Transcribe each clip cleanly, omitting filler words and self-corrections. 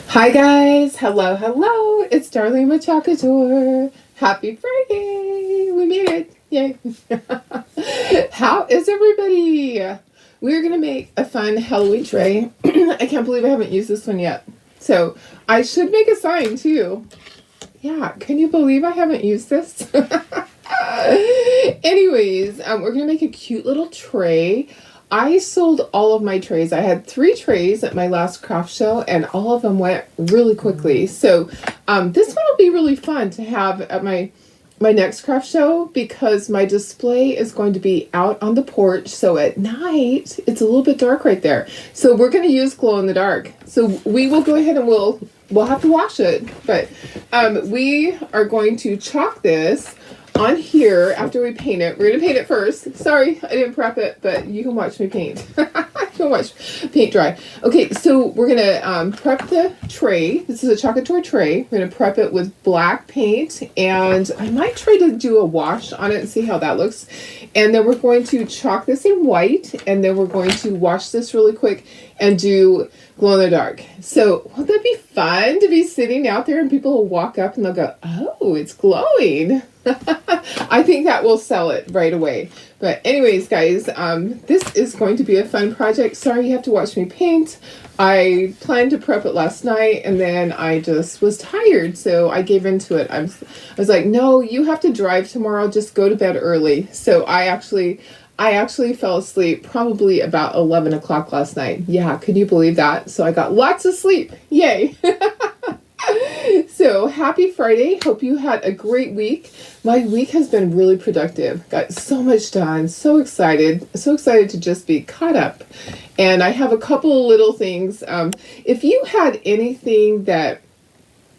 Hi guys, hello, it's Darlene Machakador. Happy Friday, we made it, yay. How is everybody? We're gonna make a fun Halloween tray. I can't believe I haven't used this one yet. So I should make a sign too. Yeah, can you believe I haven't used this? Anyways, we're gonna make a cute little tray. I sold all of my trays. I had 3 trays at my last craft show, and all of them went really quickly. So this one will be really fun to have at my next craft show, because my display is going to be out on the porch. So at night, it's a little bit dark right there. So we're going to use glow in the dark. So we will go ahead and we'll have to wash it, but we are going to chalk this on here after we paint it. We're going to paint it first. Sorry, I didn't prep it, but you can watch me paint. You can watch paint dry. Okay, so we're going to prep the tray. This is a Chocator tray. We're going to prep it with black paint, and I might try to do a wash on it and see how that looks. And then we're going to chalk this in white, and then we're going to wash this really quick and do glow in the dark. So won't that be fun to be sitting out there and people will walk up and they'll go, oh, it's glowing. I think that will sell it right away. But anyways, guys, this is going to be a fun project. Sorry you have to watch me paint. I planned to prep it last night, and then I just was tired, so I gave into it. I was like, no, you have to drive tomorrow. Just go to bed early. So I actually fell asleep probably about 11 o'clock last night. Yeah, can you believe that? So I got lots of sleep. Yay. So happy Friday. Hope you had a great week. My week has been really productive. Got so much done. So excited. So excited to just be caught up. And I have a couple of little things. If you had anything that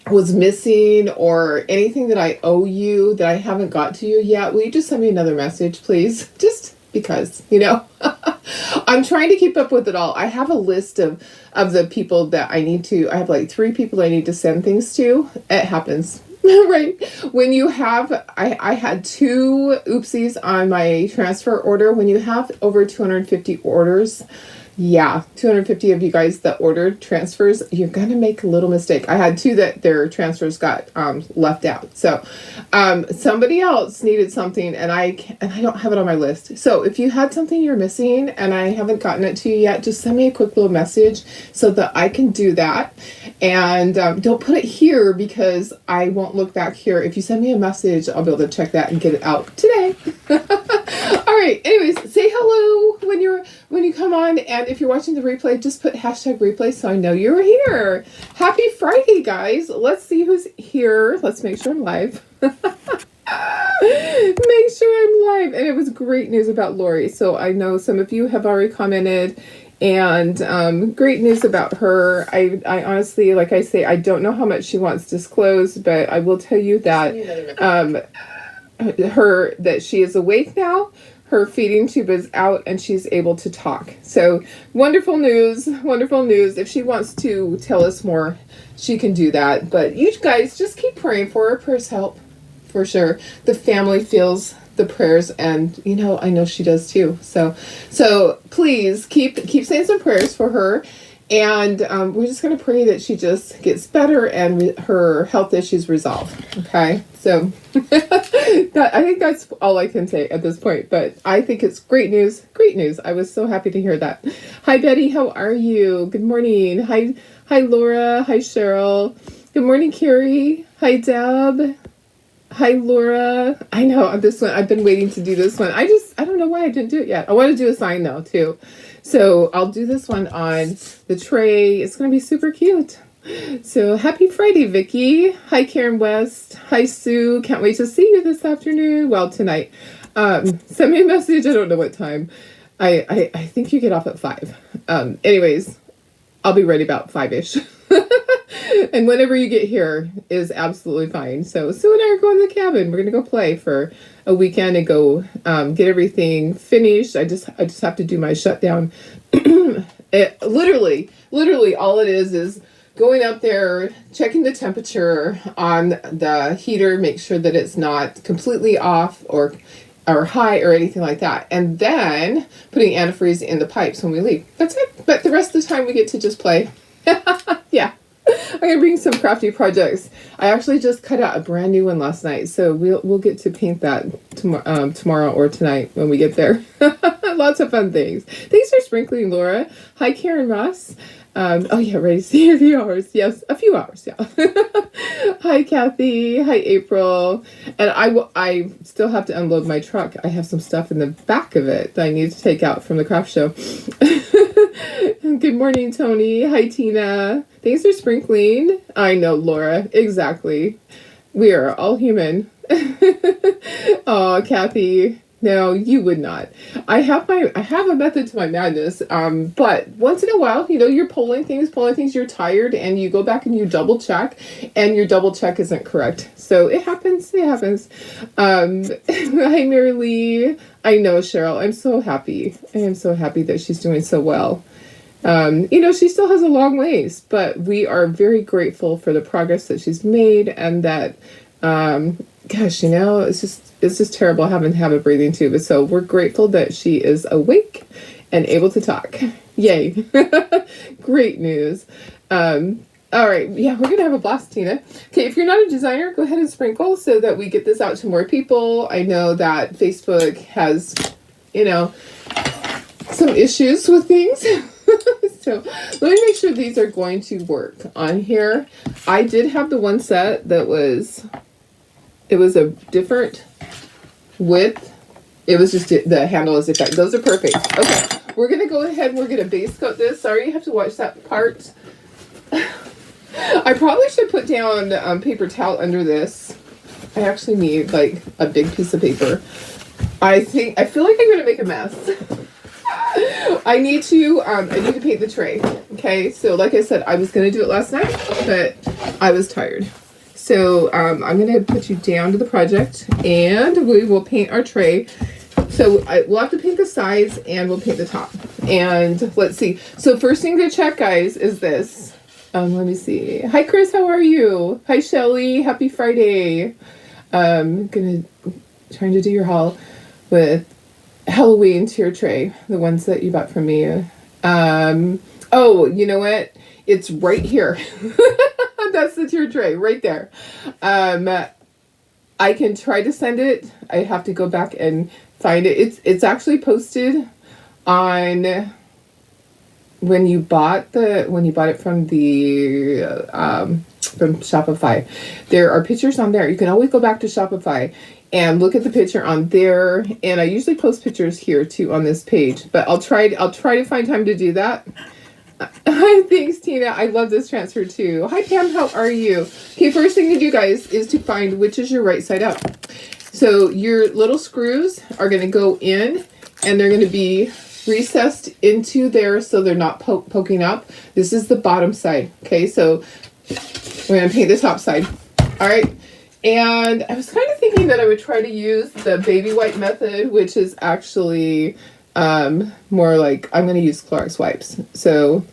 was missing or anything that I owe you that I haven't got to you yet, will you just send me another message, please? Just because, I'm trying to keep up with it all. I have a list of the people that I have like 3 people I need to send things to. It happens, right? When you have, I had 2 oopsies on my transfer order. When you have over 250 orders, 250 of you guys that ordered transfers, you're going to make a little mistake. I had 2 that their transfers got left out. So somebody else needed something, and I don't have it on my list. So if you had something you're missing and I haven't gotten it to you yet, just send me a quick little message so that I can do that. And don't put it here because I won't look back here. If you send me a message, I'll be able to check that and get it out today. All right. Anyways, say hello when you come on, and if you're watching the replay, just put #replay so I know you're here. Happy Friday, guys. Let's see who's here. Let's make sure I'm live. Make sure I'm live. And it was great news about Lori. So I know some of you have already commented, and great news about her. I honestly, like I say, I don't know how much she wants disclosed, but I will tell you that that she is awake now. Her feeding tube is out and she's able to talk. So wonderful news, wonderful news. If she wants to tell us more, she can do that. But you guys just keep praying for her. Prayers help for sure. The family feels the prayers, and I know she does too. So please keep saying some prayers for her. And we're just going to pray that she just gets better and her health issues resolve. Okay, so I think that's all I can say at this point. But I think it's great news. Great news. I was so happy to hear that. Hi, Betty. How are you? Good morning. Hi, Laura. Hi, Cheryl. Good morning, Carrie. Hi, Deb. Hi, Laura. I know this one. I've been waiting to do this one. I don't know why I didn't do it yet. I want to do a sign though too. So I'll do this one on the tray. It's going to be super cute. So happy Friday, Vicky. Hi, Karen West. Hi, Sue. Can't wait to see you this afternoon. Well, tonight. Send me a message. I don't know what time. I think you get off at 5. Anyways, I'll be ready about 5-ish. And whenever you get here is absolutely fine. So Sue and I are going to the cabin. We're going to go play for a weekend and go get everything finished. I just have to do my shutdown. Literally all it is going up there, checking the temperature on the heater, make sure that it's not completely off or high or anything like that. And then putting antifreeze in the pipes when we leave. That's it. But the rest of the time we get to just play. Yeah. gonna bring some crafty projects. I actually just cut out a brand new one last night, so we'll get to paint that tomorrow or tonight when we get there. Lots of fun things. Thanks for sprinkling, Laura. Hi, Karen Ross. Oh yeah, ready to see a few hours. Yes, a few hours. Yeah. Hi, Kathy. Hi, April. And I still have to unload my truck. I have some stuff in the back of it that I need to take out from the craft show. Good morning, Tony. Hi, Tina. Thanks for sprinkling. I know, Laura. Exactly. We are all human. Oh, Kathy. No, you would not. I have a method to my madness. But once in a while, you're pulling things, you're tired, and you go back and you double check, and your double check isn't correct. So it happens. Hi, Mary Lee. I know, Cheryl. I'm so happy. I am so happy that she's doing so well. She still has a long ways, but we are very grateful for the progress that she's made, and that, gosh, it's just terrible having to have a breathing tube. So we're grateful that she is awake and able to talk. Yay. Great news. All right. Yeah, we're going to have a blast, Tina. Okay, if you're not a designer, go ahead and sprinkle so that we get this out to more people. I know that Facebook has, some issues with things. So let me make sure these are going to work on here. I did have the one set that was a different width. It was just the handle is different. Those are perfect. Okay, we're gonna go ahead and we're gonna base coat this. Sorry, you have to watch that part. I probably should put down paper towel under this. I actually need like a big piece of paper. I feel like I'm gonna make a mess. I need to paint the tray. Okay, so like I said, I was gonna do it last night, but I was tired. So I'm going to put you down to the project, and we will paint our tray. So we'll have to paint the sides, and we'll paint the top. And let's see. So first thing to check, guys, is this. Let me see. Hi, Chris. How are you? Hi, Shelly. Happy Friday. Trying to do your haul with Halloween tier tray, the ones that you bought from me. Oh, you know what? It's right here. That's the tier tray right there. I can try to send it. I have to go back and find it. It's actually posted on when you bought it from the from Shopify. There are pictures on there. You can always go back to Shopify and look at the picture on there. And I usually post pictures here too on this page. But I'll try to find time to do that. Hi, thanks, Tina. I love this transfer too. Hi, Pam. How are you? Okay, first thing to do, guys, is to find which is your right side up. So your little screws are going to go in, and they're going to be recessed into there so they're not poking up. This is the bottom side. Okay, so we're going to paint the top side. All right. And I was kind of thinking that I would try to use the baby wipe method, which is actually more like I'm going to use Clorox wipes. So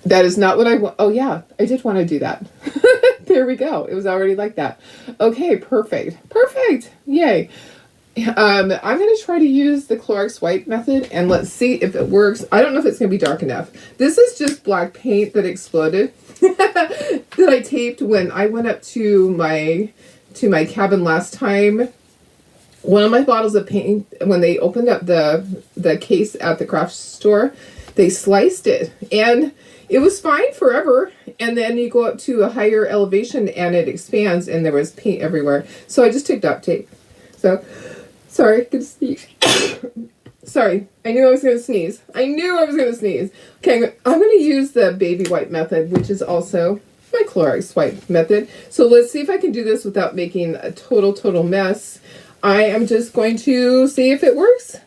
that is not what I want. Oh yeah, I did want to do that. There we go. It was already like that. Okay, perfect. Yay. I'm going to try to use the Clorox wipe method, and let's see if it works. I don't know if it's going to be dark enough. This is just black paint that exploded that I taped when I went up to my cabin last time. One of my bottles of paint, when they opened up the case at the craft store, they sliced it, and it was fine forever. And then you go up to a higher elevation and it expands, and there was paint everywhere. So I just took duct tape. So, sorry, gonna sneeze. Sorry, I knew I was gonna sneeze. Okay, I'm gonna use the baby wipe method, which is also my Clorox wipe method. So let's see if I can do this without making a total mess. I am just going to see if it works.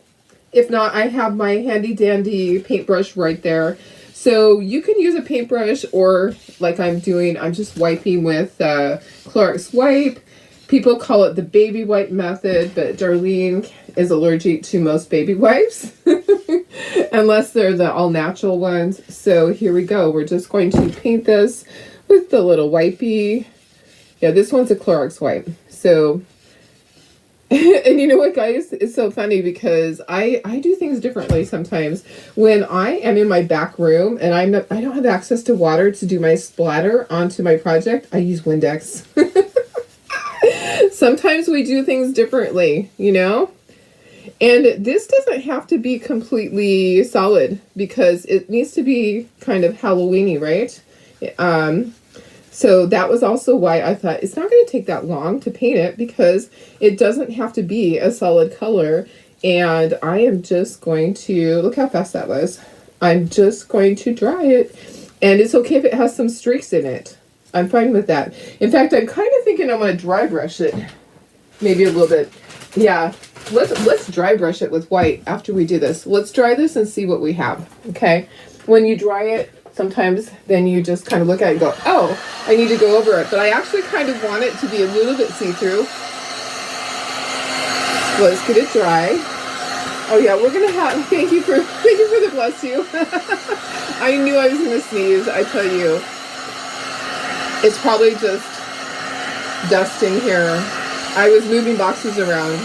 If not, I have my handy dandy paintbrush right there. So you can use a paintbrush, or like I'm doing, I'm just wiping with Clorox wipe. People call it the baby wipe method, but Darlene is allergic to most baby wipes, unless they're the all natural ones. So here we go. We're just going to paint this with the little wipey. Yeah, this one's a Clorox wipe. So And you know what, guys? It's so funny because I do things differently sometimes. When I am in my back room and I don't have access to water to do my splatter onto my project, I use Windex. Sometimes we do things differently, you know? And this doesn't have to be completely solid because it needs to be kind of Halloween-y, right? So that was also why I thought it's not going to take that long to paint it because it doesn't have to be a solid color. And I am just going to, look how fast that was. I'm just going to dry it. And it's okay if it has some streaks in it. I'm fine with that. In fact, I'm kind of thinking I'm going to dry brush it. Maybe a little bit. Yeah, let's dry brush it with white after we do this. Let's dry this and see what we have, okay? When you dry it, sometimes then you just kind of look at it and go, oh, I need to go over it. But I actually kind of want it to be a little bit see-through. Let's get it dry. Oh yeah, we're gonna have, thank you for the bless you. I knew I was gonna sneeze, I tell you. It's probably just dusting here. I was moving boxes around.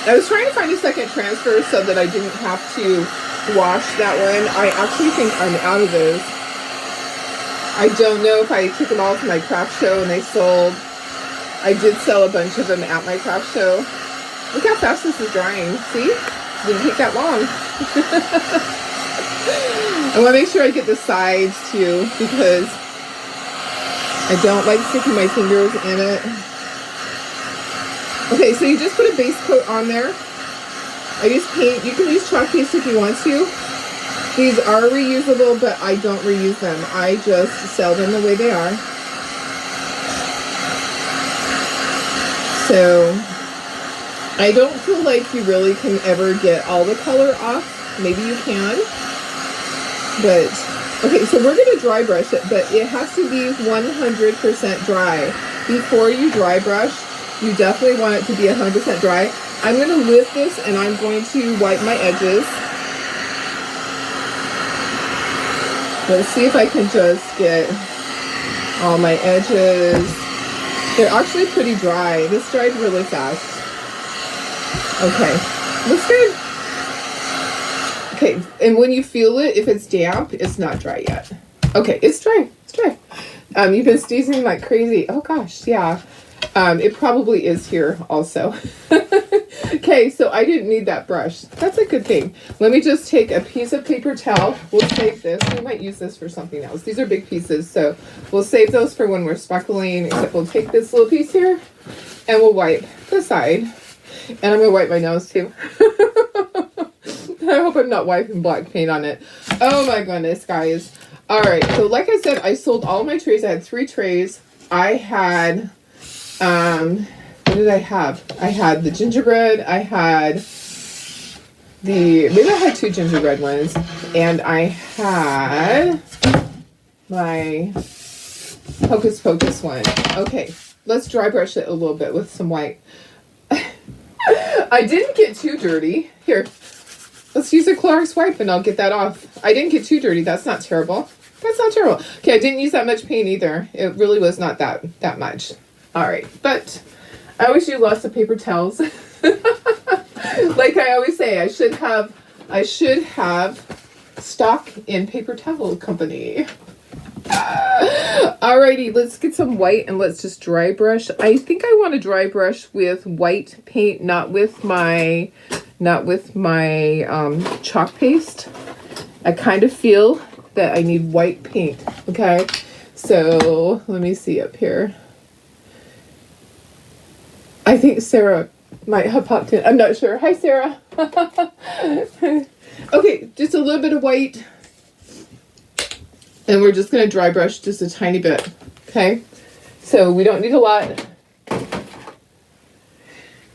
I was trying to find a second transfer so that I didn't have to wash that one. I actually think I'm out of those. I don't know if I took them all to my craft show and they sold. I did sell a bunch of them at my craft show. Look how fast this is drying. See? Didn't take that long. I want to make sure I get the sides too because I don't like sticking my fingers in it. Okay, so you just put a base coat on there. I use paint. You can use chalk paste if you want to. These are reusable, but I don't reuse them. I just sell them the way they are. So I don't feel like you really can ever get all the color off. Maybe you can. But, okay, so we're going to dry brush it, but it has to be 100% dry. Before you dry brush, you definitely want it to be 100% dry. I'm going to lift this and I'm going to wipe my edges. Let's see if I can just get all my edges. They're actually pretty dry. This dried really fast. Okay, looks good. Okay, and when you feel it, if it's damp, it's not dry yet. Okay, it's dry. It's dry. You've been sneezing like crazy. Oh gosh, yeah. It probably is here also. Okay, so I didn't need that brush. That's a good thing. Let me just take a piece of paper towel. We'll save this. We might use this for something else. These are big pieces, so we'll save those for when we're speckling. Except we'll take this little piece here and we'll wipe the side. And I'm going to wipe my nose too. I hope I'm not wiping black paint on it. Oh my goodness, guys. All right, so like I said, I sold all my trays. I had 3 trays. I had... what did I have? I had the gingerbread, I had maybe I had 2 gingerbread ones, and I had my Hocus Pocus one. Okay, let's dry brush it a little bit with some white. I didn't get too dirty. Here, let's use a Clorox wipe and I'll get that off. I didn't get too dirty. That's not terrible. That's not terrible. Okay, I didn't use that much paint either. It really was not that much. All right, but I always use lots of paper towels. Like I always say, I should have stock in paper towel company. Alrighty, let's get some white and let's just dry brush. I think I want to dry brush with white paint, not with my chalk paste. I kind of feel that I need white paint. Okay, so let me see up here. I think Sarah might have popped in. I'm not sure. Hi, Sarah. Okay, just a little bit of white. And we're just going to dry brush just a tiny bit. Okay? So we don't need a lot.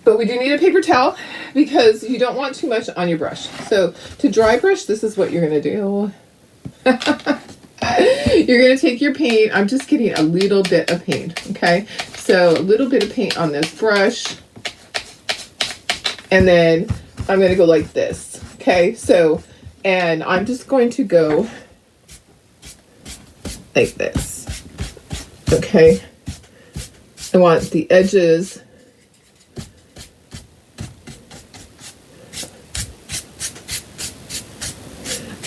But we do need a paper towel because you don't want too much on your brush. So to dry brush, this is what you're going to do. You're going to take your paint. I'm just getting a little bit of paint. Okay? So a little bit of paint on this brush. And then I'm going to go like this. Okay? So, and I'm just going to go like this. Okay? I want the edges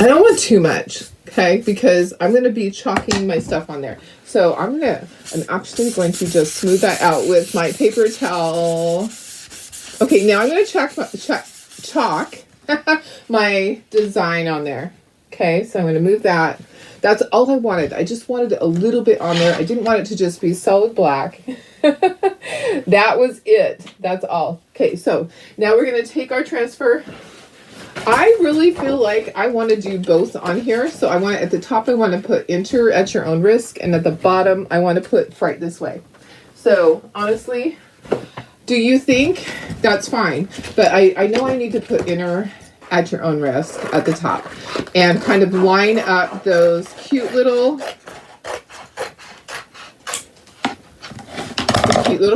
I don't want too much, okay, because I'm going to be chalking my stuff on there. So I'm actually going to just smooth that out with my paper towel. Okay, now I'm going to chalk my design on there. Okay, so I'm going to move that. That's all I wanted. I just wanted a little bit on there. I didn't want it to just be solid black. That was it. That's all. Okay, so now we're going to take our transfer. I really feel like I want to do both on here. So I want, at the top, I want to put enter at your own risk. And at the bottom, I want to put Fright this way. So honestly, do you think that's fine? But I know I need to put enter at your own risk at the top and kind of line up those cute little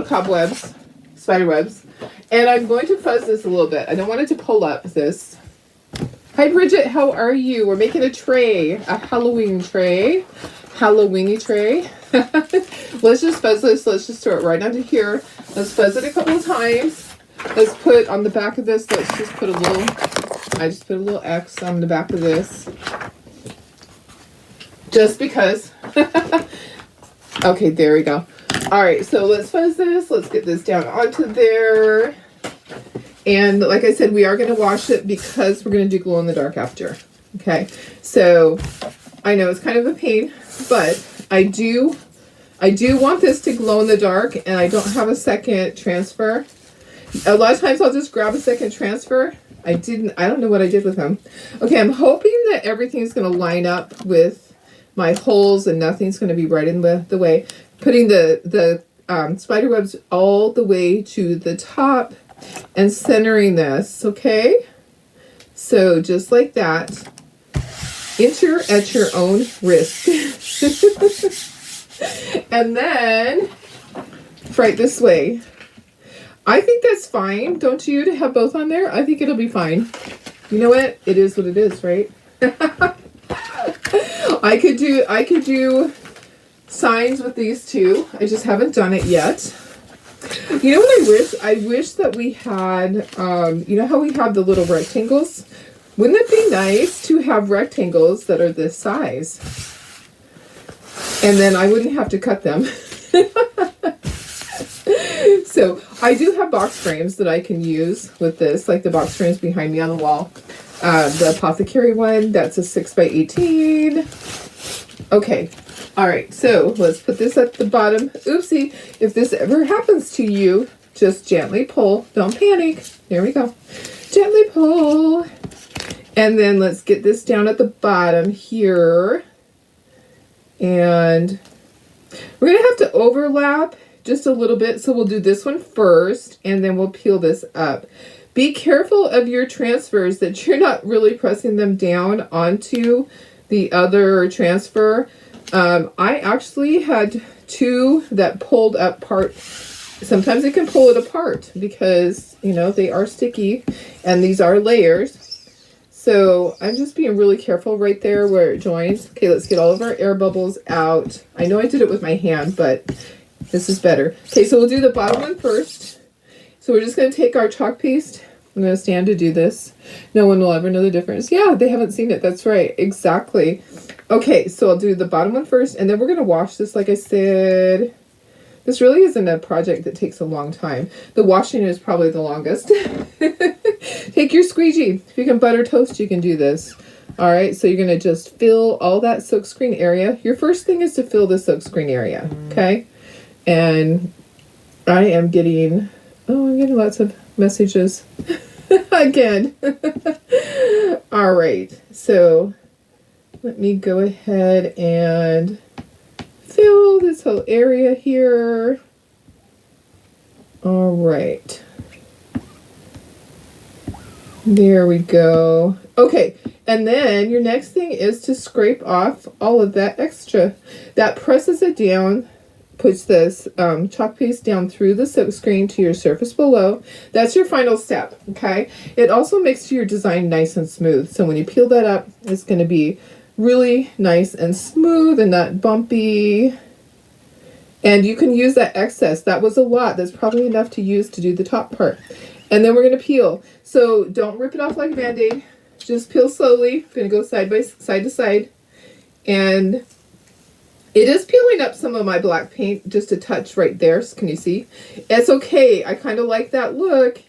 cobwebs, spider webs. And I'm going to fuzz this a little bit. I don't want it to pull up this. Hi Bridget, how are you? We're making a tray, a Halloween tray, Halloweeny tray. Let's just fuzz this. Let's just throw it right onto here. Let's fuzz it a couple of times. Let's put on the back of this, let's just put a little, I just put a little X on the back of this. Just because. Okay, there we go. All right, so let's fuzz this. Let's get this down onto there. And like I said, we are going to wash it because we're going to do glow in the dark after. Okay, so I know it's kind of a pain, but I do want this to glow in the dark, and I don't have a second transfer. A lot of times I'll just grab a second transfer. I don't know what I did with them. Okay, I'm hoping that everything's going to line up with my holes and nothing's going to be right in the way. Putting the spider webs all the way to the top and centering this, okay? So just like that. Enter at your own risk. And then Fright this way. I think that's fine, don't you, to have both on there? I think it'll be fine. You know what? It is what it is, right? I could do signs with these two. I just haven't done it yet. You know what I wish? I wish that we had, you know how we have the little rectangles? Wouldn't it be nice to have rectangles that are this size? And then I wouldn't have to cut them. So I do have box frames that I can use with this, like the box frames behind me on the wall. The Apothecary one, that's a 6x18. Okay, all right, so let's put this at the bottom. Oopsie, if this ever happens to you, just gently pull. Don't panic. There we go. Gently pull. And then let's get this down at the bottom here. And we're going to have to overlap just a little bit. So we'll do this one first, and then we'll peel this up. Be careful of your transfers that you're not really pressing them down onto the other transfer. I actually had two that pulled up part. Sometimes it can pull it apart because, you know, they are sticky and these are layers. So I'm just being really careful right there where it joins. Okay, let's get all of our air bubbles out. I know I did it with my hand, but this is better. Okay, so we'll do the bottom one first. So we're just going to take our chalk paste. I'm going to stand to do this. No one will ever know the difference. Yeah, they haven't seen it. That's right. Exactly. Okay, so I'll do the bottom one first, and then we're going to wash this like I said. This really isn't a project that takes a long time. The washing is probably the longest. Take your squeegee. If you can butter toast, you can do this. All right, so you're going to just fill all that silkscreen area. Your first thing is to fill the silkscreen area, okay? And I am getting, I'm getting lots of messages again. All right, so let me go ahead and fill this whole area here. All right. There we go. Okay, and then your next thing is to scrape off all of that extra. That presses it down, puts this chalk paste down through the silk screen to your surface below. That's your final step, okay? It also makes your design nice and smooth. So when you peel that up, it's going to be really nice and smooth and not bumpy. And you can use that excess. That was a lot. That's probably enough to use to do the top part. And then we're going to peel. So don't rip it off like a Band-Aid. just peel slowly. I'm going to go side to side. And it is peeling up some of my black paint just a touch right there. Can you see? It's okay. I kind of like that look.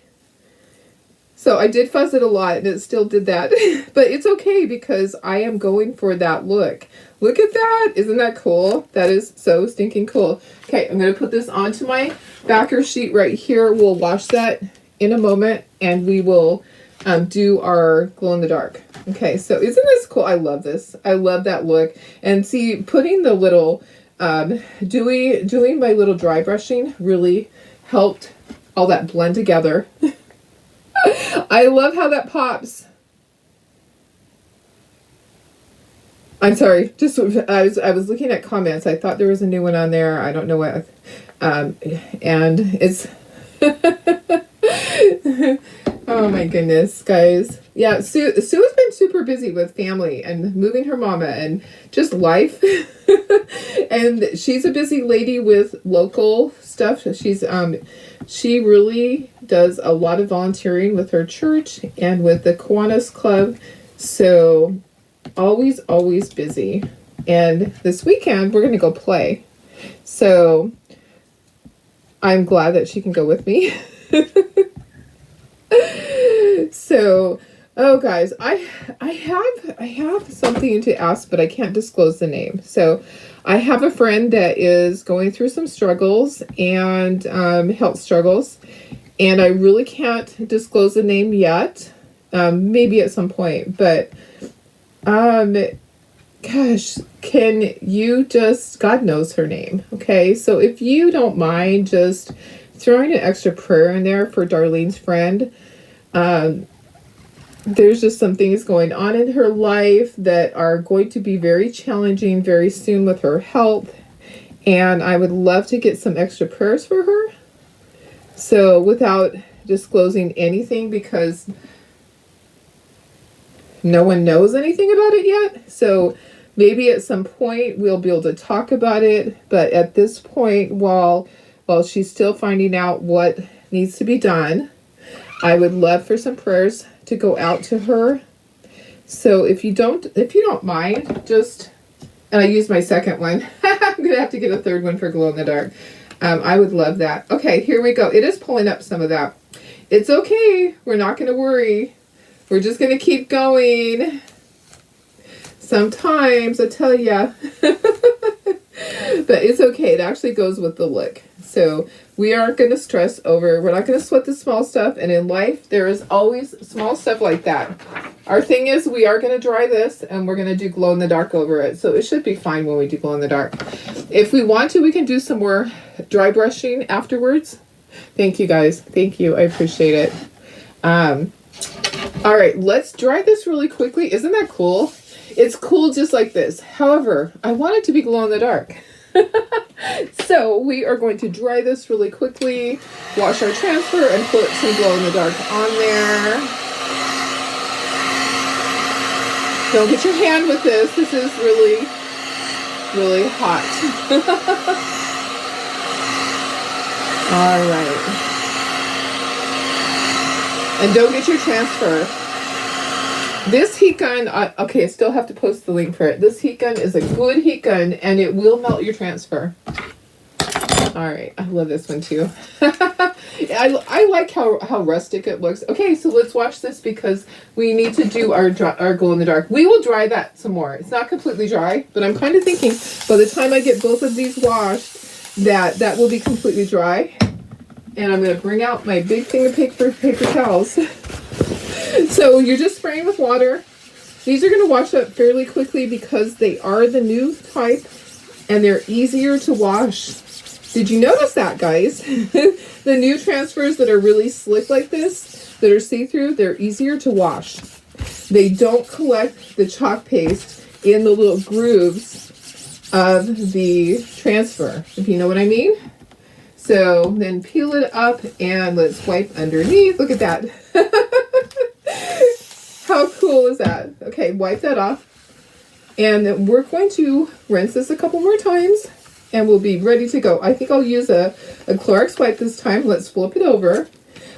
So I did fuzz it a lot and it still did that. But it's okay because I am going for that look. Look at that. Isn't that cool? That is so stinking cool. Okay, I'm going to put this onto my backer sheet right here. We'll wash that in a moment and we will do our glow in the dark. Okay, so isn't this cool? I love this. I love that look. And see, putting the little, doing my little dry brushing really helped all that blend together. I love how that pops. I'm sorry, just I was looking at comments. I thought there was a new one on there. I don't know what, and it's oh my goodness, guys. Yeah, Sue has been super busy with family and moving her mama and just life. And she's a busy lady with local stuff. She's she really does a lot of volunteering with her church and with the Kiwanis Club. So always busy. And this weekend we're gonna go play. So I'm glad that she can go with me. So, oh guys, I have something to ask, but I can't disclose the name. So I have a friend that is going through some struggles and health struggles, and I really can't disclose the name yet. Maybe at some point, but gosh, can you just, God knows her name, okay? So if you don't mind just throwing an extra prayer in there for Darlene's friend. There's just some things going on in her life that are going to be very challenging very soon with her health. And I would love to get some extra prayers for her. So without disclosing anything, because no one knows anything about it yet. So maybe at some point we'll be able to talk about it. But at this point, while she's still finding out what needs to be done, I would love for some prayers to go out to her. So if you don't mind, just, and I used my second one. I'm gonna have to get a third one for glow in the dark. I would love that. Okay, here we go. It is pulling up some of that. It's okay. We're not gonna worry. We're just gonna keep going. Sometimes I tell ya. But it's okay. It actually goes with the look. So we aren't going to stress over, we're not going to sweat the small stuff. And in life, there is always small stuff like that. Our thing is we are going to dry this and we're going to do glow in the dark over it. So it should be fine when we do glow in the dark. If we want to, we can do some more dry brushing afterwards. Thank you guys. Thank you. I appreciate it. All right, let's dry this really quickly. Isn't that cool? It's cool just like this. However, I want it to be glow in the dark. So we are going to dry this really quickly, wash our transfer, and put some glow in the dark on there. Don't get your hand with this. This is really, really hot. All right. And don't get your transfer. This heat gun, okay, I still have to post the link for it. This heat gun is a good heat gun, and it will melt your transfer. All right, I love this one too. I like how rustic it looks. Okay, so let's watch this because we need to do our glow in the dark. We will dry that some more. It's not completely dry, but I'm kind of thinking by the time I get both of these washed, that will be completely dry. And I'm going to bring out my big thing of paper towels. So you're just spraying with water. These are going to wash up fairly quickly because they are the new type and they're easier to wash. Did you notice that, guys? The new transfers that are really slick like this, that are see-through, they're easier to wash. They don't collect the chalk paste in the little grooves of the transfer, if you know what I mean. So then peel it up and let's wipe underneath. Look at that. How cool is that? Okay, wipe that off. And we're going to rinse this a couple more times and we'll be ready to go. I think I'll use a Clorox wipe this time. Let's flip it over.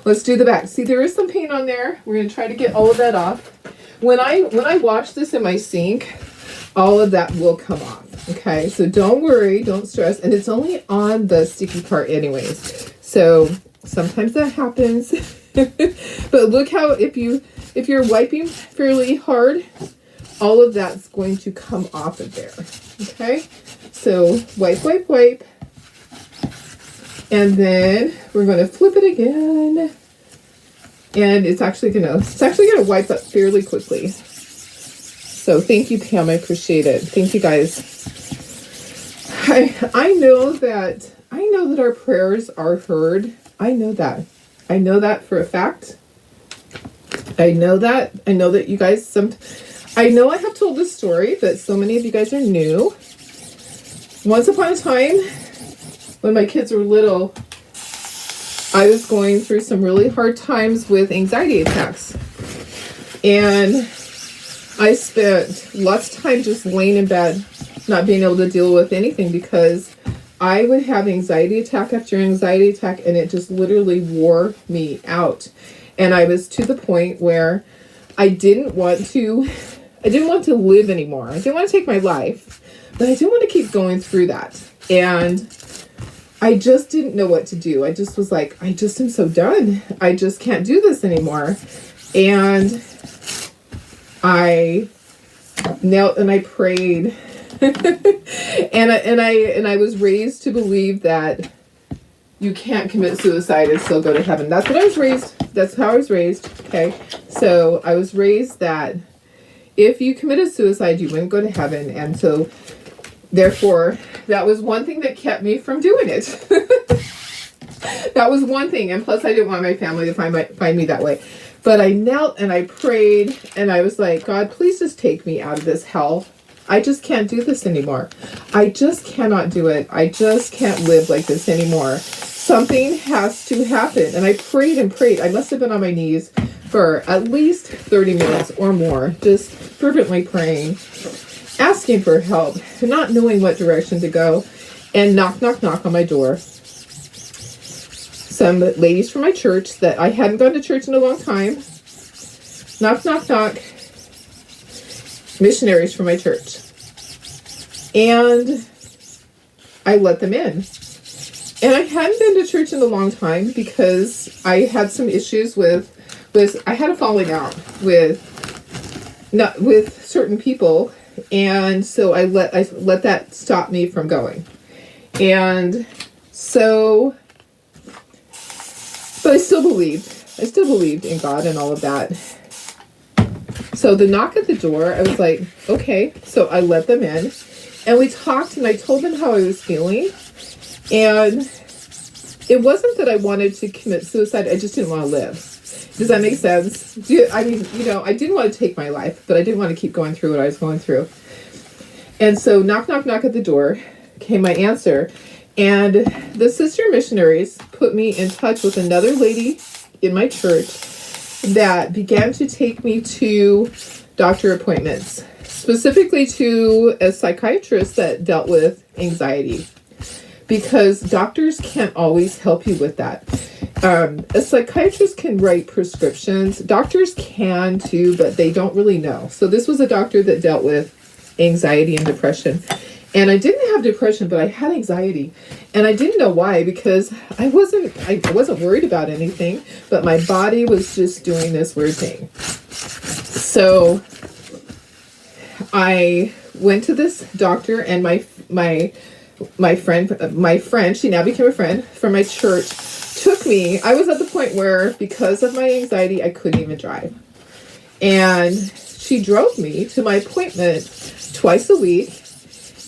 Let's do the back. See, there is some paint on there. We're going to try to get all of that off. when I wash this in my sink, all of that will come off. Okay, so don't worry, don't stress, and it's only on the sticky part anyways. So sometimes that happens, but look how if you're wiping fairly hard, all of that's going to come off of there. Okay, so wipe, wipe, wipe, and then we're going to flip it again, and it's actually gonna wipe up fairly quickly. So thank you, Pam. I appreciate it. Thank you, guys. I know that our prayers are heard. I know that. I know that for a fact. I know that you guys I know I have told this story, but so many of you guys are new. Once upon a time, when my kids were little, I was going through some really hard times with anxiety attacks. And I spent lots of time just laying in bed, not being able to deal with anything, because I would have anxiety attack after anxiety attack, and it just literally wore me out. And I was to the point where I didn't want to live anymore. I didn't want to take my life, but I didn't want to keep going through that. And I just didn't know what to do. I just was like, I just am so done. I just can't do this anymore. And I knelt and I prayed, and I was raised to believe that you can't commit suicide and still go to heaven. That's what I was raised. That's how I was raised. Okay, so I was raised that if you committed suicide, you wouldn't go to heaven, and so therefore, that was one thing that kept me from doing it. That was one thing, and plus, I didn't want my family to find me that way. But I knelt and I prayed, and I was like, God, please just take me out of this hell. I just can't do this anymore. I just cannot do it. I just can't live like this anymore. Something has to happen. And I prayed and prayed. I must have been on my knees for at least 30 minutes or more, just fervently praying, asking for help, not knowing what direction to go, and knock, knock, knock on my door. Some ladies from my church that I hadn't gone to church in a long time. Knock, knock, knock. Missionaries from my church. And I let them in. And I hadn't been to church in a long time because I had some issues with I had a falling out with certain people, and so I let that stop me from going. And so, but I still believed in God and all of that. So the knock at the door, I was like, okay. So I let them in, and we talked, and I told them how I was feeling. And it wasn't that I wanted to commit suicide. I just didn't want to live. Does that make sense? I mean, I didn't want to take my life, but I didn't want to keep going through what I was going through. And so knock, knock, knock at the door came my answer. And the sister missionaries put me in touch with another lady in my church that began to take me to doctor appointments, specifically to a psychiatrist that dealt with anxiety, because doctors can't always help you with that. A psychiatrist can write prescriptions. Doctors can too, but they don't really know. So this was a doctor that dealt with anxiety and depression. And I didn't have depression, but I had anxiety. And I didn't know why, because I wasn't worried about anything, but my body was just doing this weird thing. So I went to this doctor, and my friend, she now became a friend from my church, took me. I was at the point where, because of my anxiety, I couldn't even drive. And she drove me to my appointment twice a week.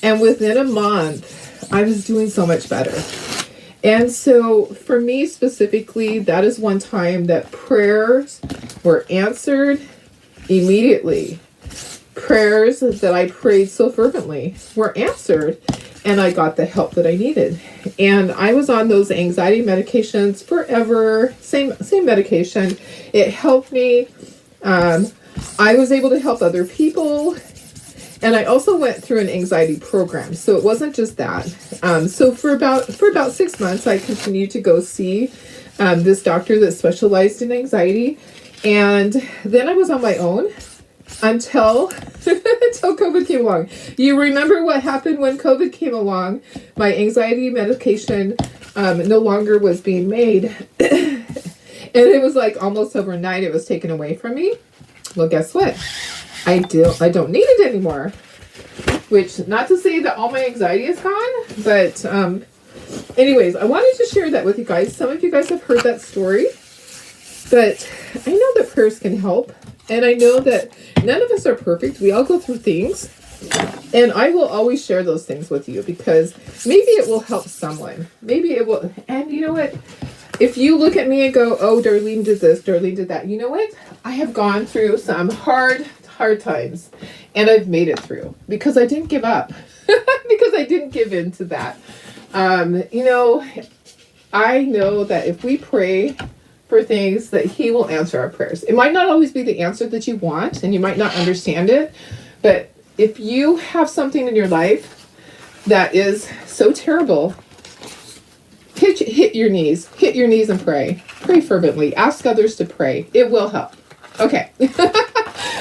And within a month, I was doing so much better. And so for me specifically, that is one time that prayers were answered immediately. Prayers that I prayed so fervently were answered, and I got the help that I needed. And I was on those anxiety medications forever, same medication. It helped me. I was able to help other people. And I also went through an anxiety program. So it wasn't just that. So for about 6 months, I continued to go see this doctor that specialized in anxiety. And then I was on my own. until COVID came along. You remember what happened when COVID came along? My anxiety medication no longer was being made. And it was like almost overnight it was taken away from me. Well, guess what? I don't need it anymore. Which, not to say that all my anxiety is gone, but anyways, I wanted to share that with you guys. Some of you guys have heard that story, but I know that prayers can help. And I know that none of us are perfect. We all go through things. And I will always share those things with you because maybe it will help someone. Maybe it will. And you know what? If you look at me and go, oh, Darlene did this, Darlene did that. You know what? I have gone through some hard times. And I've made it through because I didn't give up. Because I didn't give in to that. You know, I know that if we pray for things, that he will answer our prayers. It might not always be the answer that you want, and you might not understand it, but if you have something in your life that is so terrible, hit your knees and pray. Pray fervently. Ask others to pray. It will help. Okay.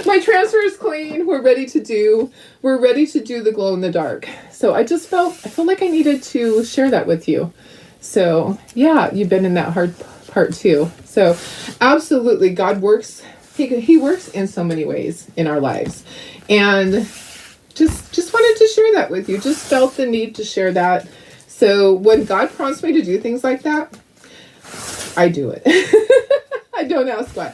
My transfer is clean. We're ready to do the glow in the dark. So I felt like I needed to share that with you. So yeah, you've been in that hard part too. So absolutely, God works. He works in so many ways in our lives, and just wanted to share that with you. Just felt the need to share that. So when God prompts me to do things like that, I do it. I don't ask why.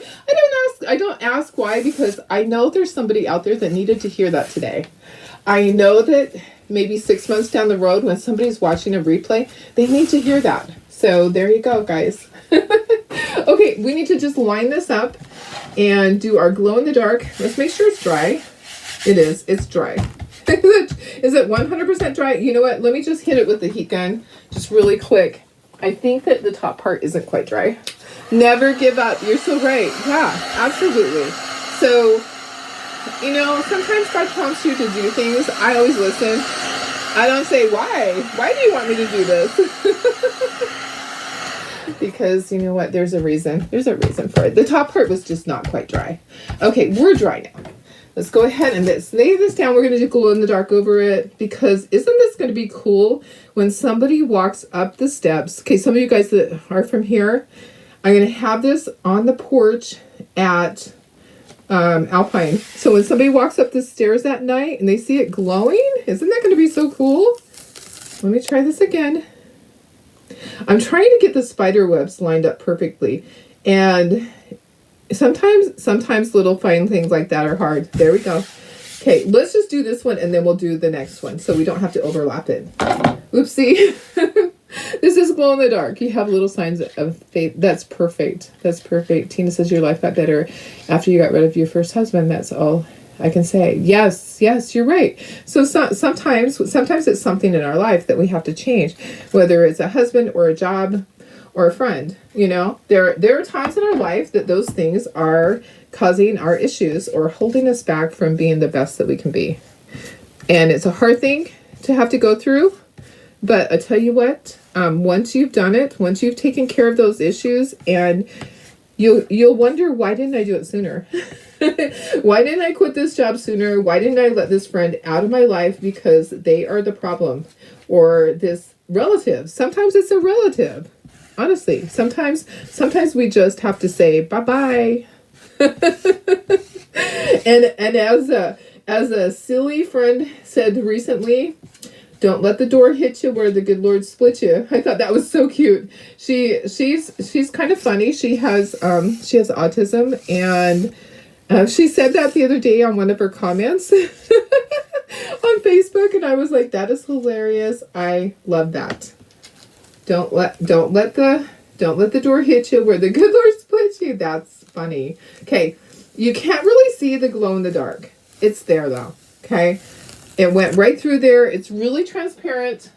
I don't ask why because I know there's somebody out there that needed to hear that today. I know that maybe 6 months down the road when somebody's watching a replay, they need to hear that. So there you go, guys. Okay, we need to just line this up and do our glow in the dark. Let's make sure it's dry. It is. It's dry. Is it 100% dry? You know what? Let me just hit it with the heat gun just really quick. I think that the top part isn't quite dry. Never give up. You're so right. Yeah, absolutely. So, you know, sometimes God prompts you to do things. I always listen. I don't say, why? Why do you want me to do this? Because, you know what? There's a reason. There's a reason for it. The top part was just not quite dry. Okay, we're dry now. Let's go ahead and lay this down. We're going to do glow in the dark over it because isn't this going to be cool when somebody walks up the steps? Okay, some of you guys that are from here, I'm going to have this on the porch at Alpine. So when somebody walks up the stairs at night and they see it glowing, isn't that going to be so cool? Let me try this again. I'm trying to get the spider webs lined up perfectly. And sometimes little fine things like that are hard. There we go. Okay, let's just do this one and then we'll do the next one so we don't have to overlap it. Oopsie. This is glow in the dark. You have little signs of faith. That's perfect. That's perfect. Tina says your life got better after you got rid of your first husband. That's all I can say. Yes, you're right. So sometimes it's something in our life that we have to change, whether it's a husband or a job or a friend. You know, there are times in our life that those things are causing our issues or holding us back from being the best that we can be. And it's a hard thing to have to go through. But I tell you what, once you've done it, once you've taken care of those issues, and you'll wonder, why didn't I do it sooner? Why didn't I quit this job sooner? Why didn't I let this friend out of my life because they are the problem? Or this relative. Sometimes it's a relative. Honestly, sometimes we just have to say bye-bye. And as a silly friend said recently, don't let the door hit you where the good Lord split you. I thought that was so cute. She's kind of funny. She has autism, and she said that the other day on one of her comments on Facebook, and I was like, that is hilarious. I love that. Don't let the door hit you where the good Lord split you. That's funny. Okay, you can't really see the glow in the dark. It's there though. Okay. It went right through there. It's really transparent.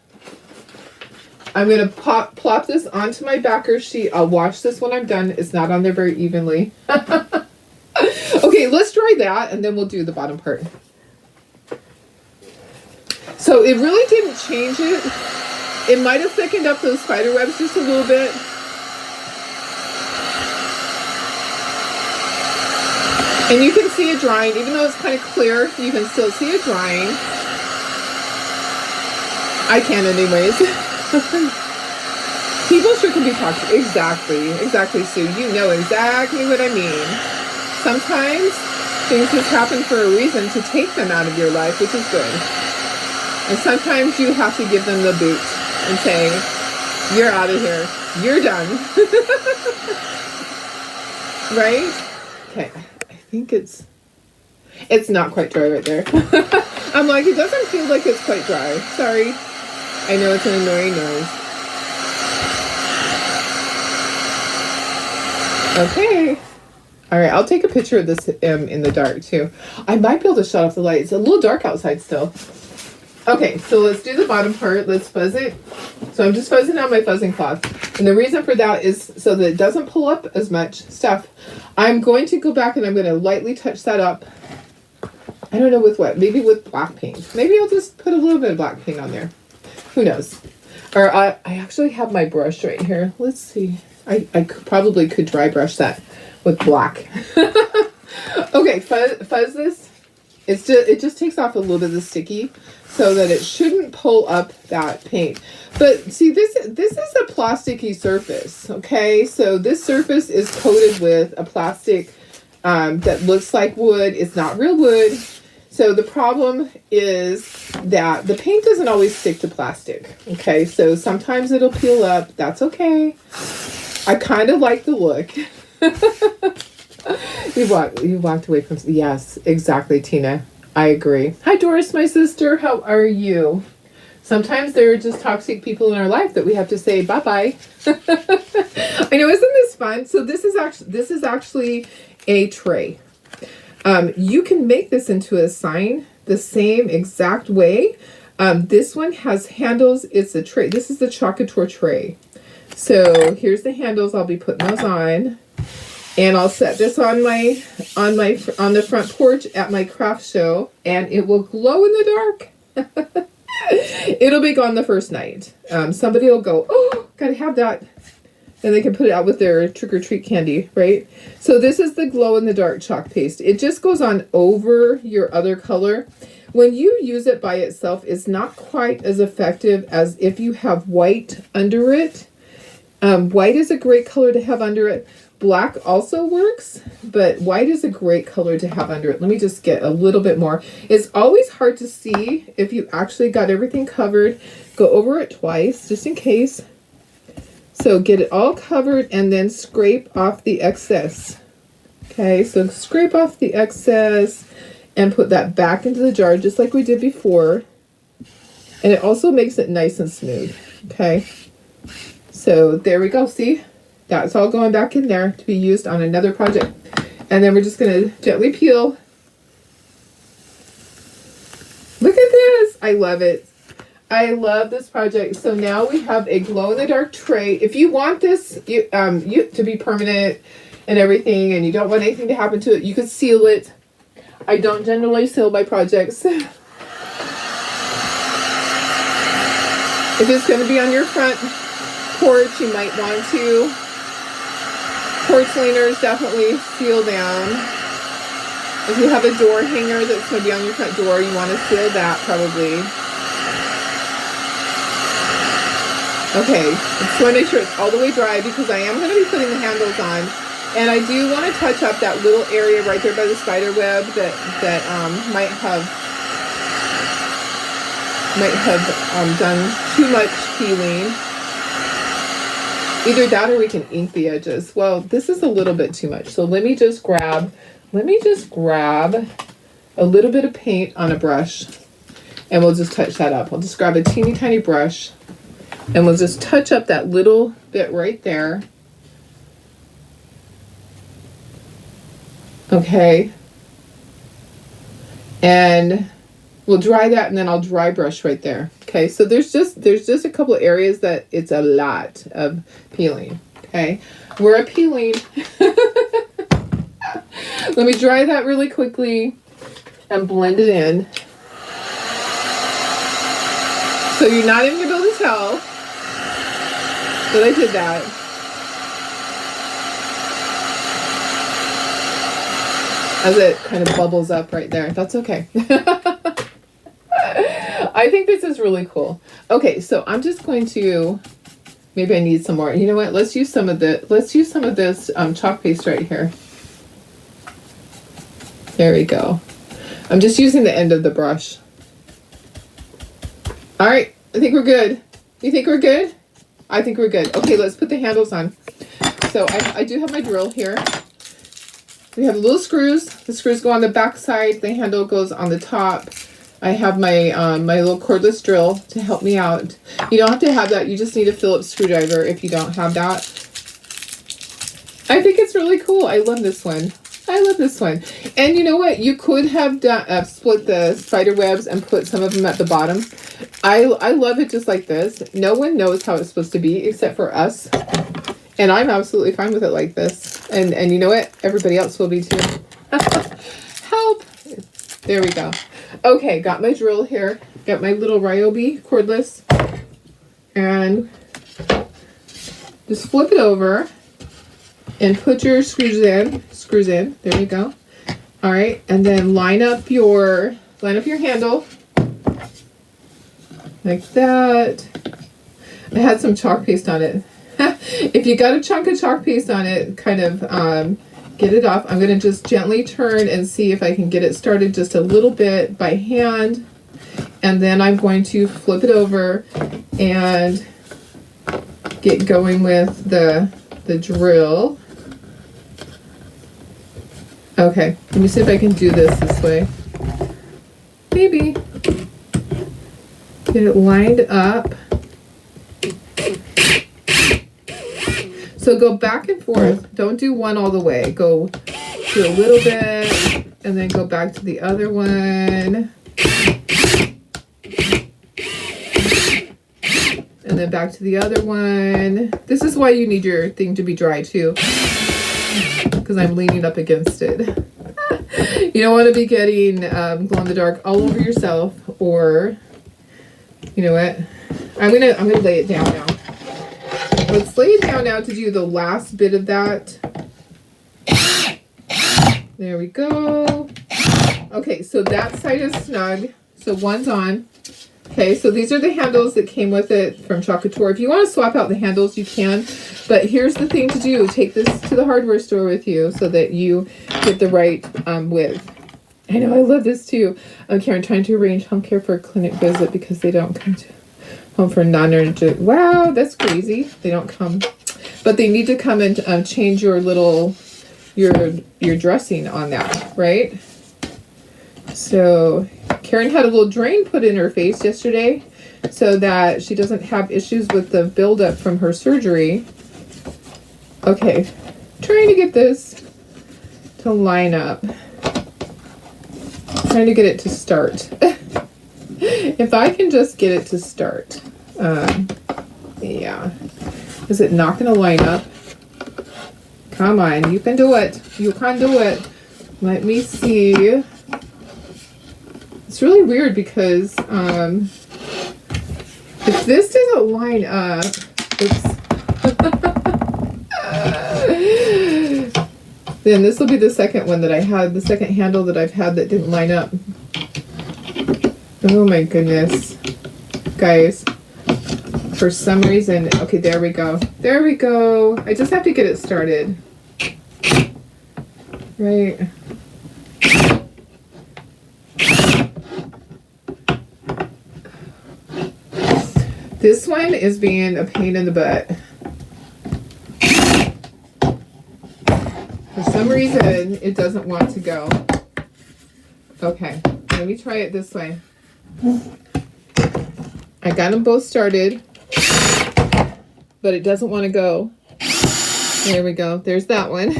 I'm going to plop this onto my backer sheet. I'll wash this when I'm done. It's not on there very evenly. Okay, let's dry that and then we'll do the bottom part. So it really didn't change it. It might have thickened up those spider webs just a little bit. And you can see it drying, even though it's kind of clear, you can still see it drying. I can anyways. People sure can be toxic. Exactly, Sue. You know exactly what I mean. Sometimes things just happen for a reason to take them out of your life, which is good. And sometimes you have to give them the boot and say, you're out of here. You're done. Right? Okay. I think it's not quite dry right there. I'm like, it doesn't feel like it's quite dry. Sorry. I know it's an annoying noise. Okay. All right, I'll take a picture of this in the dark too. I might be able to shut off the light. It's a little dark outside still. Okay, so let's do the bottom part. Let's fuzz it. So I'm just fuzzing on my fuzzing cloth. And the reason for that is so that it doesn't pull up as much stuff. I'm going to go back and I'm going to lightly touch that up. I don't know with what. Maybe with black paint. Maybe I'll just put a little bit of black paint on there. Who knows? Or I actually have my brush right here. Let's see. I probably could dry brush that with black. Okay, fuzz this. It just takes off a little bit of the sticky so that it shouldn't pull up that paint. But see, this is a plasticky surface, okay? So this surface is coated with a plastic that looks like wood. It's not real wood. So the problem is that the paint doesn't always stick to plastic, okay? So sometimes it'll peel up. That's okay. I kind of like the look. You walked away from... Yes, exactly, Tina. I agree. Hi, Doris, my sister. How are you? Sometimes there are just toxic people in our life that we have to say bye-bye. I know, isn't this fun? So this is actually a tray. You can make this into a sign the same exact way. This one has handles. It's a tray. This is the Chocator tray. So here's the handles. I'll be putting those on. And I'll set this on the front porch at my craft show, and it will glow in the dark. It'll be gone the first night. Somebody will go, oh, gotta have that. And they can put it out with their trick-or-treat candy, right? So this is the glow-in-the-dark chalk paste. It just goes on over your other color. When you use it by itself, it's not quite as effective as if you have white under it. White is a great color to have under it. Black also works, but white is a great color to have under it. Let me just get a little bit more. It's always hard to see if you actually got everything covered. Go over it twice, just in case. So get it all covered and then scrape off the excess. Okay, so scrape off the excess and put that back into the jar just like we did before. And it also makes it nice and smooth. Okay, so there we go. See? That's all going back in there to be used on another project. And then we're just going to gently peel. Look at this. I love it. I love this project. So now we have a glow-in-the-dark tray. If you want this to be permanent and everything, and you don't want anything to happen to it, you could seal it. I don't generally seal my projects. If it's going to be on your front porch, you might want to. Porch leaners definitely seal down. If you have a door hanger that's going to be on your front door, you want to seal that probably. Okay, I just want to make sure it's all the way dry because I am going to be putting the handles on. And I do want to touch up that little area right there by the spider web that might have done too much peeling. Either that or we can ink the edges. Well, this is a little bit too much. So let me just grab a little bit of paint on a brush and we'll just touch that up. I'll just grab a teeny tiny brush and we'll just touch up that little bit right there. Okay. And we'll dry that and then I'll dry brush right there. Okay, so there's just a couple of areas that it's a lot of peeling. Okay, we're peeling. Let me dry that really quickly and blend it in. So you're not even gonna be able to tell that I did that. as it kind of bubbles up right there. That's okay. I think this is really cool. Okay, so I'm just going to, maybe I need some more. You know what? Let's use some of this chalk paste right here. There we go. I'm just using the end of the brush. All right, I think we're good. You think we're good? I think we're good. Okay, let's put the handles on. So I do have my drill here. We have little screws. The screws go on the back side. The handle goes on the top. I have my my little cordless drill to help me out. You don't have to have that. You just need a Phillips screwdriver if you don't have that. I think it's really cool. I love this one. I love this one. And you know what? You could have done split the spider webs and put some of them at the bottom. I love it just like this. No one knows how it's supposed to be except for us. And I'm absolutely fine with it like this. And you know what? Everybody else will be too. Help! There we go. Okay, got my drill here. Got my little Ryobi cordless. And just flip it over and put your screws in. There you go. All right, and then line up your handle like that. I had some chalk paste on it. If you got a chunk of chalk paste on it, kind of get it off. I'm going to just gently turn and see if I can get it started just a little bit by hand. And then I'm going to flip it over and get going with the drill. Okay, let me see if I can do this way. Maybe. Get it lined up. So go back and forth. Don't do one all the way. Go do a little bit and then go back to the other one. And then back to the other one. This is why you need your thing to be dry too, because I'm leaning up against it. You don't want to be getting glow in the dark all over yourself, or you know what? I'm gonna lay it down now. Let's lay it down now to do the last bit of that. There we go. Okay, so that side is snug. So one's on. Okay, so these are the handles that came with it from Chocateur. If you want to swap out the handles, you can. But here's the thing to do. Take this to the hardware store with you so that you get the right width. I know, I love this too. Okay, I'm trying to arrange home care for a clinic visit because they don't come to home for non-urgent. Wow, that's crazy. They don't come. But they need to come and change your little, your dressing on that, right? So Karen had a little drain put in her face yesterday so that she doesn't have issues with the buildup from her surgery. Okay, trying to get this to line up. Trying to get it to start. If I can just get it to start. Yeah. Is it not going to line up? Come on, you can do it. You can do it. Let me see. It's really weird because if this doesn't line up, then this will be the second one that I had, the second handle that I've had that didn't line up. Oh my goodness. Guys, for some reason, okay, there we go. There we go. I just have to get it started. Right. This one is being a pain in the butt. For some reason, it doesn't want to go. Okay, let me try it this way. I got them both started, but it doesn't want to go. There we go. There's that one.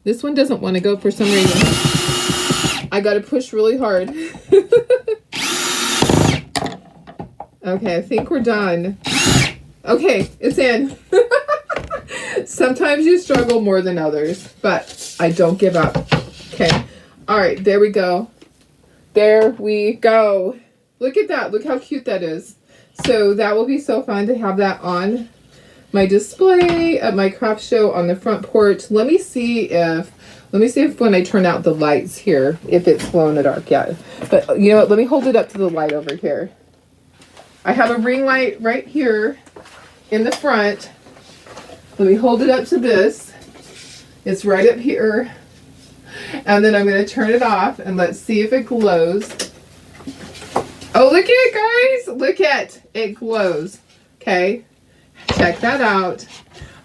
This one doesn't want to go for some reason. I got to push really hard. Okay, I think we're done. Okay, it's in. Sometimes you struggle more than others, but I don't give up. Okay. All right, there we go. There we go. Look at that. Look how cute that is. So that will be so fun to have that on my display at my craft show on the front porch. Let me see if when I turn out the lights here, if it's glow in the dark yet. But you know what? Let me hold it up to the light over here. I have a ring light right here in the front. Let me hold it up to this. It's right up here. And then I'm going to turn it off and let's see if it glows. Oh, look at it, guys. Look at it glows. Okay. Check that out.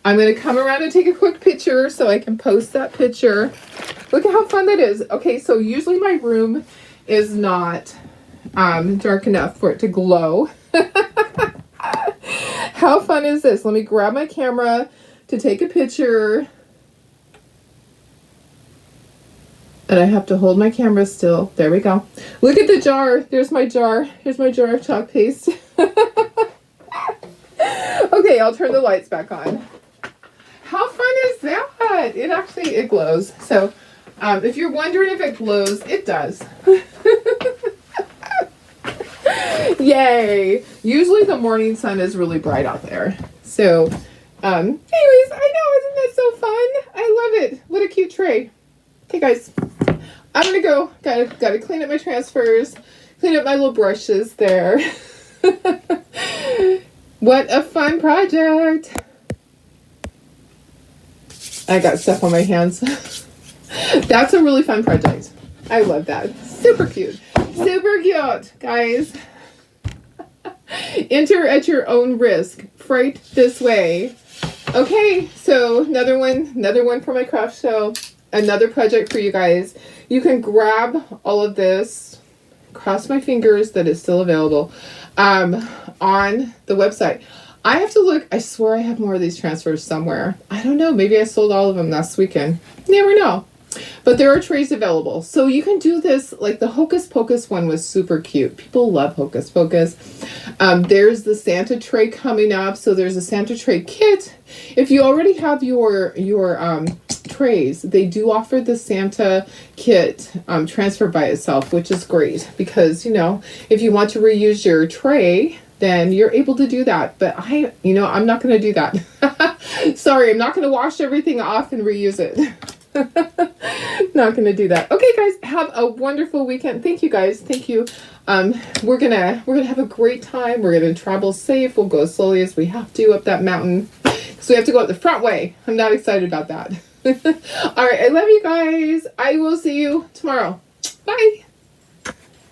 I'm going to come around and take a quick picture so I can post that picture. Look at how fun that is. Okay, so usually my room is not dark enough for it to glow. How fun is this? Let me grab my camera to take a picture. And I have to hold my camera still. There we go. Look at the jar. There's my jar. Here's my jar of chalk paste. Okay, I'll turn the lights back on. How fun is that? It glows. So if you're wondering if it glows, it does. Yay. Usually the morning sun is really bright out there. So anyways, I know, isn't that so fun? I love it. What a cute tray. Okay, guys, I'm gonna go. Gotta clean up my transfers, clean up my little brushes there. What a fun project. I got stuff on my hands. That's a really fun project. I love that. Super cute. Super cute, guys. Enter at your own risk. Fright this way. Okay, so another one for my craft show. Another project for you guys. You can grab all of this. Cross my fingers that it's still available on the website. I have to look. I swear I have more of these transfers somewhere. I don't know. Maybe I sold all of them last weekend. Never know. But there are trays available. So you can do this. Like the Hocus Pocus one was super cute. People love Hocus Pocus. There's the Santa tray coming up. So there's a Santa tray kit. If you already have your trays, they do offer the Santa kit transfer by itself, which is great because, you know, if you want to reuse your tray, then you're able to do that. But I'm not going to do that. Sorry, I'm not going to wash everything off and reuse it. Not going to do that. Okay, guys, have a wonderful weekend. Thank you, guys. Thank you. We're gonna have a great time. We're gonna travel safe. We'll go as slowly as we have to up that mountain. So we have to go up the front way. I'm not excited about that. All right, I love you guys. I will see you tomorrow. Bye.